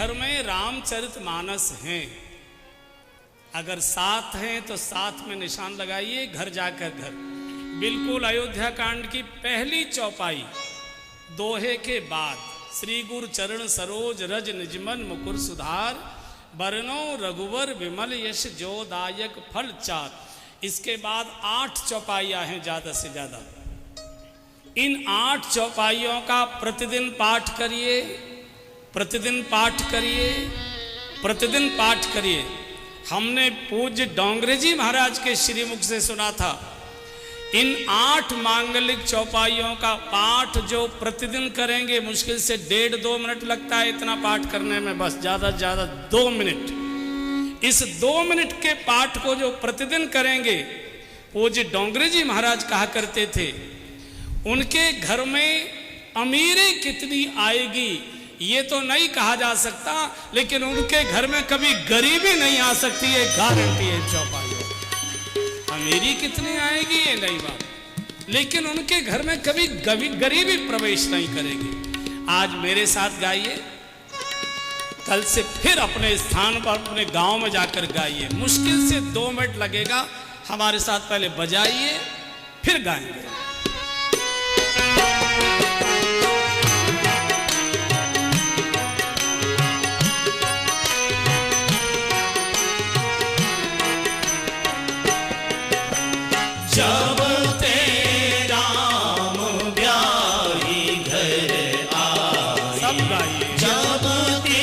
घर में रामचरितमानस हैं, अगर 7 हैं तो 7 में निशान लगाइए, घर जाकर घर। बिल्कुल अयोध्या कांड की पहली चौपाई, दोहे के बाद श्री गुरु चरण सरोज रज निजमन मुकुर सुधार, बरनो रघुवर विमल यश जोदायक फल चार। इसके बाद 8 चौपाइयां हैं ज्यादा से ज्यादा। इन 8 चौपाइयों का प्रतिदिन पाठ करिए, प्रतिदिन पाठ करिए, प्रतिदिन पाठ करिए। हमने पूज्य डोंगरे जी महाराज के श्रीमुख से सुना था, इन 8 मांगलिक चौपाइयों का पाठ जो प्रतिदिन करेंगे, मुश्किल से 1.5-2 मिनट लगता है इतना पाठ करने में, बस ज्यादा से ज्यादा 2 मिनट। इस 2 मिनट के पाठ को जो प्रतिदिन करेंगे, पूज्य डोंगरे जी महाराज कहा करते थे, उनके घर में अमीरी कितनी आएगी ये तो नहीं कहा जा सकता, लेकिन उनके घर में कभी गरीबी नहीं आ सकती है, गारंटी है चौपाइयों। अमीरी कितनी आएगी ये नहीं बात, लेकिन उनके घर में कभी गरीबी प्रवेश नहीं करेगी। आज मेरे साथ गाइए, कल से फिर अपने स्थान पर अपने गांव में जाकर गाइए। मुश्किल से 2 मिनट लगेगा, हमारे साथ पहले बजाइए फिर गाएंगे। जब ते राम ब्याही घर आए, सब गाइए। जब ते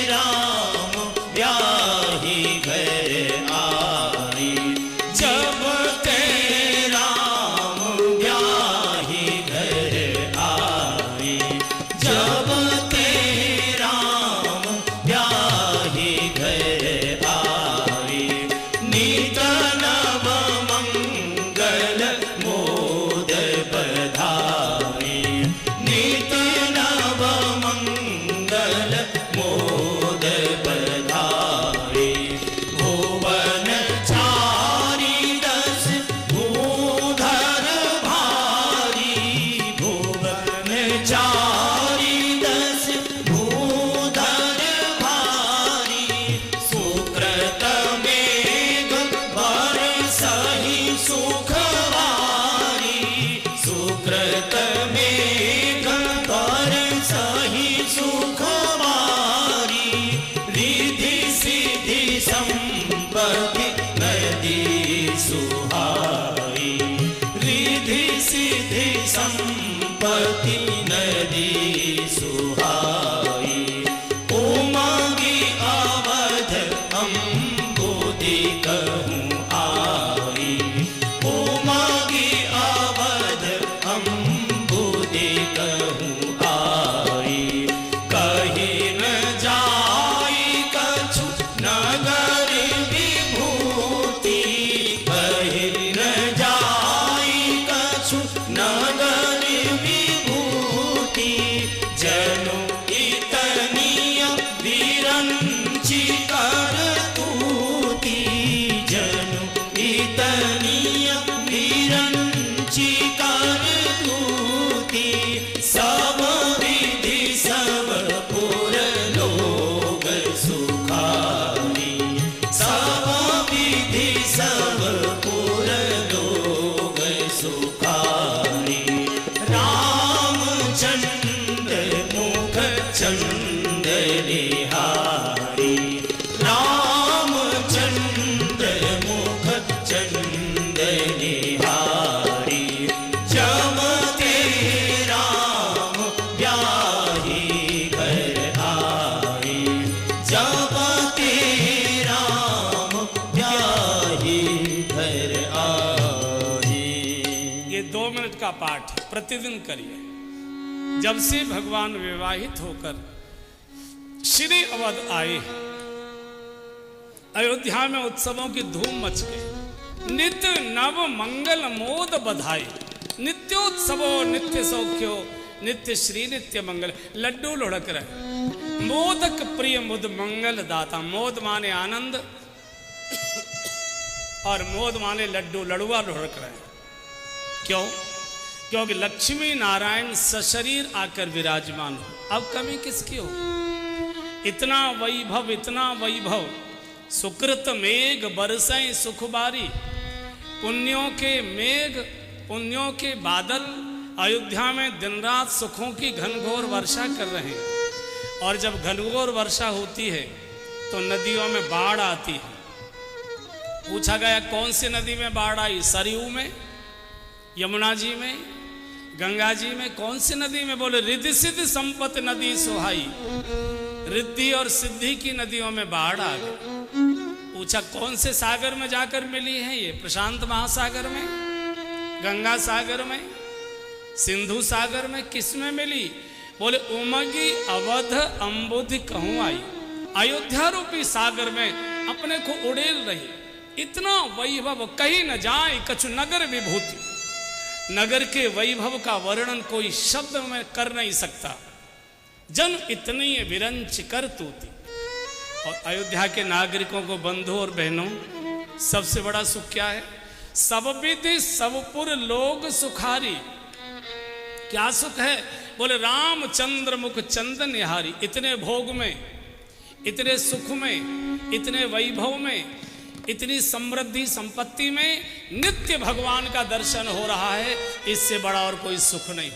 राम ब्याही घर आए, जब ते राम ब्याही घर आए, जब ते राम ब्याही घर आए, नित नव मंगल मोद बधाई, नित नव मंगल मोद बधाई। भुवन चारि 10 भूधर भारी, भुवन चारि 10 भूधर भारी, सुकृत मेघ बरसहि सुखवारी, सुकृत मेघ बरसहि सुखवारी, रिद्धि सिद्धि संपत्ति नदी सुहाई, रिद्धि सिद्धि संपत्ति नदी सुहाई। उमंगी अवध अम्बुदि कहूँ आई, उमंगी अवध अम्बुदि कहूँ आई, कहीं न जाई कछु नगर विभूति, कहीं न जाई कछु नगर विभूति, जनु इतनिय विरंचि कर तूती, जनु इतनिय विरंचि कर तूती, सब विधि सब पुर लोग सुखारी, सब विधि सब पुर लोग सुखारी। रामचंद्र मुख चंद्रिहारी, रामचंद्र मुख चंद्रिहारी, जब ते राम ब्याही घर आए, जब ते राम ब्याही घर आए। ये 2 मिनट का पाठ प्रतिदिन करिए। जब से भगवान विवाहित होकर श्री अवध आए, अयोध्या में उत्सवों की धूम मच गई। नित्य नव मंगल मोद बधाई, नित्योत्सवो नित्य सौख्यो, नित्य श्री नित्य मंगल। लड्डू लुढ़क रहे, मोदक प्रिय मुद मंगल दाता। मोद माने आनंद और मोद माने लड्डू, लड़ुआ लुढ़क रहे। क्यों? क्योंकि लक्ष्मी नारायण सशरीर आकर विराजमान हो। अब कमी किसकी हो? इतना वैभव, सुकृत मेघ बरसें सुख बारी। पुण्यों के मेघ, पुण्यों के बादल अयोध्या में दिन रात सुखों की घनघोर वर्षा कर रहे हैं। और जब घनघोर वर्षा होती है तो नदियों में बाढ़ आती है। पूछा गया कौन सी नदी में बाढ़ आई? सरयू में, यमुना जी में, गंगा जी में, कौन सी नदी में? बोले रिद्धि सिद्धि संपत्ति नदी सुहाई। रिद्धि और सिद्धि की नदियों में बाढ़ आ गई। पूछा कौन से सागर में जाकर मिली है ये? प्रशांत महासागर में, गंगा सागर में, सिंधु सागर में, किस में मिली? बोले उमगी अवध अम्बुधि कहूं आई। अयोध्या रूपी सागर में अपने को उड़ेल रही। इतना वैभव कहीं न जाए कछु नगर विभूति। नगर के वैभव का वर्णन कोई शब्द में कर नहीं सकता। जन इतनी विरंच कर तूती। और अयोध्या के नागरिकों को, बंधु और बहनों, सबसे बड़ा सुख क्या है? सब विधि सबपुर लोग सुखारी। क्या सुख है? बोले रामचंद्र मुख चंदन निहारी। इतने भोग में, इतने सुख में, इतने वैभव में, इतनी समृद्धि संपत्ति में नित्य भगवान का दर्शन हो रहा है। इससे बड़ा और कोई सुख नहीं।